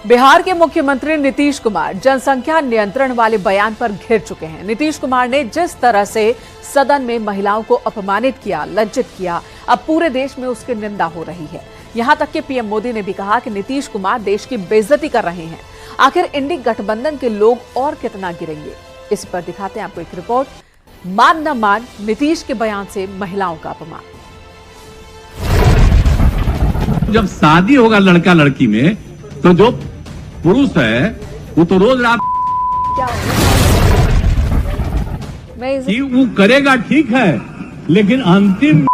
बिहार के मुख्यमंत्री नीतीश कुमार जनसंख्या नियंत्रण वाले बयान पर घिर चुके हैं। नीतीश कुमार ने जिस तरह से सदन में महिलाओं को अपमानित किया, लज्जित किया, अब पूरे देश में उसकी निंदा हो रही है। यहां तक कि पीएम मोदी ने भी कहा कि नीतीश कुमार देश की बेइज्जती कर रहे हैं। आखिर इंडी गठबंधन के लोग और कितना गिरेंगे, इस पर दिखाते हैं आपको एक रिपोर्ट। मान न मान, नीतीश के बयान से महिलाओं का अपमान। जब शादी होगा लड़का लड़की में, तो जो पुरुष है वो तो रोज रात कि वो करेगा, ठीक है, लेकिन अंतिम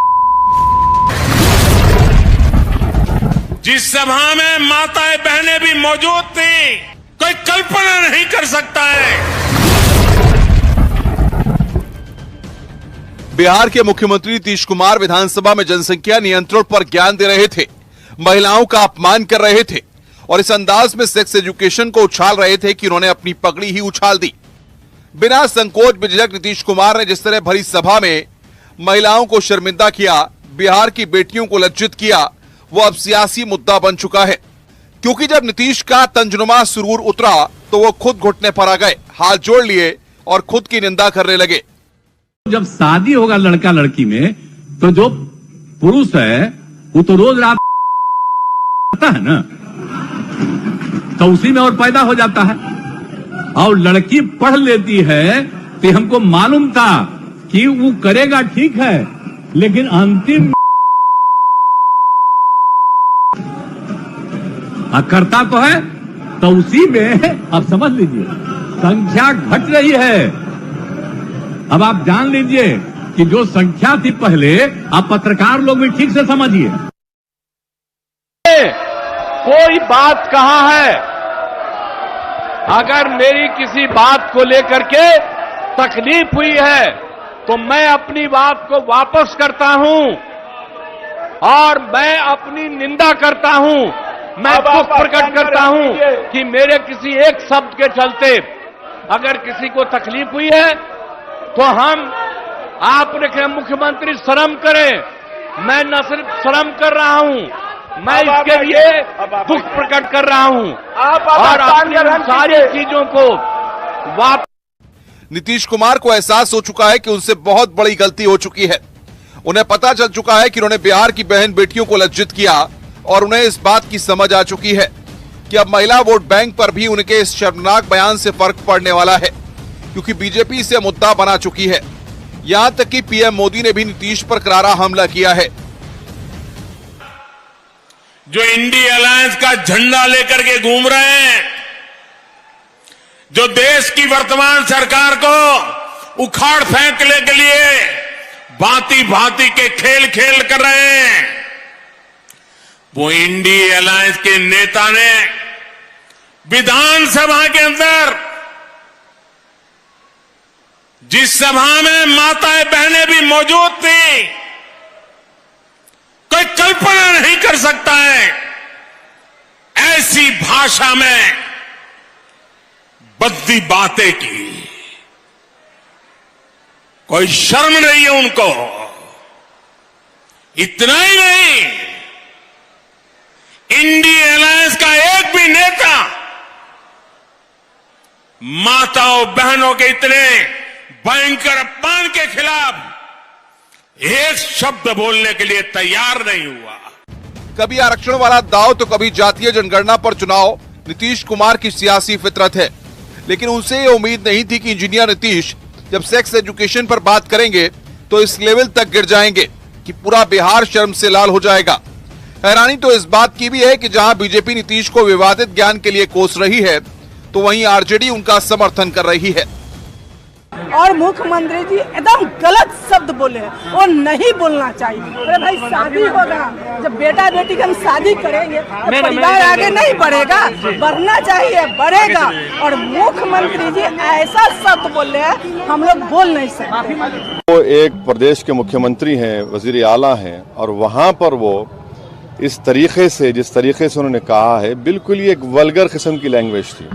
जिस सभा में माताएं बहनें भी मौजूद थी, कोई कल्पना नहीं कर सकता है। बिहार के मुख्यमंत्री नीतीश कुमार विधानसभा में जनसंख्या नियंत्रण पर ज्ञान दे रहे थे, महिलाओं का अपमान कर रहे थे और इस अंदाज में सेक्स एजुकेशन को उछाल रहे थे कि उन्होंने अपनी पगड़ी ही उछाल दी। बिना संकोच बेझिझक नीतीश कुमार ने जिस तरह भरी सभा में महिलाओं को शर्मिंदा किया, बिहार की बेटियों को लज्जित किया, वो अब सियासी मुद्दा बन चुका है। क्योंकि जब नीतीश का तंजनुमा सुरूर उतरा तो वो खुद घुटने पर आ गए, हाथ जोड़ लिए और खुद की निंदा करने लगे। जब शादी होगा लड़का लड़की में, तो जो पुरुष है वो तो रोज रात है ना, तो उसी में और पैदा हो जाता है। और लड़की पढ़ लेती है तो हमको मालूम था कि वो करेगा, ठीक है, लेकिन अंतिम करता तो है, तो उसी में आप समझ लीजिए संख्या घट रही है। अब आप जान लीजिए कि जो संख्या थी पहले, आप पत्रकार लोग भी ठीक से समझिए। कोई बात कहा है, अगर मेरी किसी बात को लेकर के तकलीफ हुई है तो मैं अपनी बात को वापस करता हूं और मैं अपनी निंदा करता हूं। मैं दुख प्रकट करता हूं कि मेरे किसी एक शब्द के चलते अगर किसी को तकलीफ हुई है तो आपने कहा मुख्यमंत्री शर्म करें। मैं न सिर्फ शर्म कर रहा हूं, मैं इसके लिए दुख प्रकट कर रहा हूं और अपनी सारी चीजों को वापस। नीतीश कुमार को एहसास हो चुका है कि उनसे बहुत बड़ी गलती हो चुकी है। उन्हें पता चल चुका है कि उन्होंने बिहार की बहन बेटियों को लज्जित किया और उन्हें इस बात की समझ आ चुकी है कि अब महिला वोट बैंक पर भी उनके इस शर्मनाक बयान से फर्क पड़ने वाला है, क्योंकि बीजेपी इसे मुद्दा बना चुकी है। यहां तक कि पीएम मोदी ने भी नीतीश पर करारा हमला किया है। जो इंडी अलायंस का झंडा लेकर के घूम रहे हैं, जो देश की वर्तमान सरकार को उखाड़ फेंकने के लिए भांति भांति के खेल खेल कर रहे हैं, वो इंडी अलायंस के नेता ने विधानसभा के अंदर, जिस सभा में माताएं बहनें भी मौजूद थी, कोई कल्पना नहीं कर सकता है, ऐसी भाषा में भद्दी बातें की। कोई शर्म नहीं है उनको। इतना ही नहीं, इंडी अलायंस का एक भी नेता माताओं बहनों के इतने भयंकर अपमान के खिलाफ एक शब्द बोलने के लिए तैयार नहीं हुआ। कभी आरक्षण वाला दाव तो कभी जातीय जनगणना पर चुनाव नीतीश कुमार की सियासी फितरत है, लेकिन उनसे ये उम्मीद नहीं थी कि इंजीनियर नीतीश जब सेक्स एजुकेशन पर बात करेंगे तो इस लेवल तक गिर जाएंगे कि पूरा बिहार शर्म से लाल हो जाएगा। हैरानी तो इस बात की भी है कि जहां बीजेपी नीतीश को विवादित ज्ञान के लिए कोस रही है, तो वहीं आरजेडी उनका समर्थन कर रही है। और मुख्यमंत्री जी एकदम गलत शब्द बोले हैं, वो नहीं बोलना चाहिए। अरे भाई, शादी होगा, जब बेटा बेटी की हम शादी करेंगे तो परिवार आगे नहीं बढ़ेगा, बढ़ना चाहिए, बढ़ेगा। और मुख्यमंत्री जी ऐसा शब्द बोले हैं, हम लोग बोल नहीं सकते। वो एक प्रदेश के मुख्यमंत्री हैं, वजीर आला हैं, और वहाँ पर वो इस तरीके से, जिस तरीके से उन्होंने कहा है, बिल्कुल ही एक वल्गर किस्म की लैंग्वेज थी।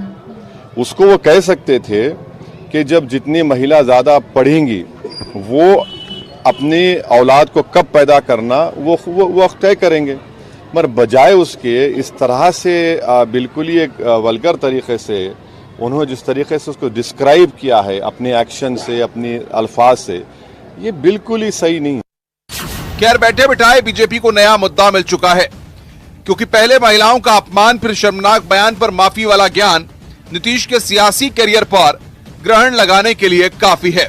उसको वो कह सकते थे कि जब जितनी महिला ज़्यादा पढ़ेंगी, वो अपनी औलाद को कब पैदा करना वो तय करेंगे। मगर बजाय उसके इस तरह से बिल्कुल ही एक वल्गर तरीके से उन्होंने जिस तरीके से उसको डिस्क्राइब किया है अपने एक्शन से, अपने अल्फाज से, ये बिल्कुल ही सही नहीं। खैर, बैठे बिठाए बीजेपी को नया मुद्दा मिल चुका है, क्योंकि पहले महिलाओं का अपमान, फिर शर्मनाक बयान पर माफी वाला ज्ञान नीतीश के सियासी करियर पर ग्रहण लगाने के लिए काफी है।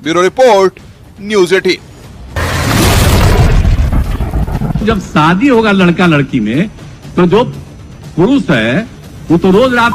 Bureau report, news 18। जब शादी होगा लड़का लड़की में, तो जो पुरुष है वो तो रोज रात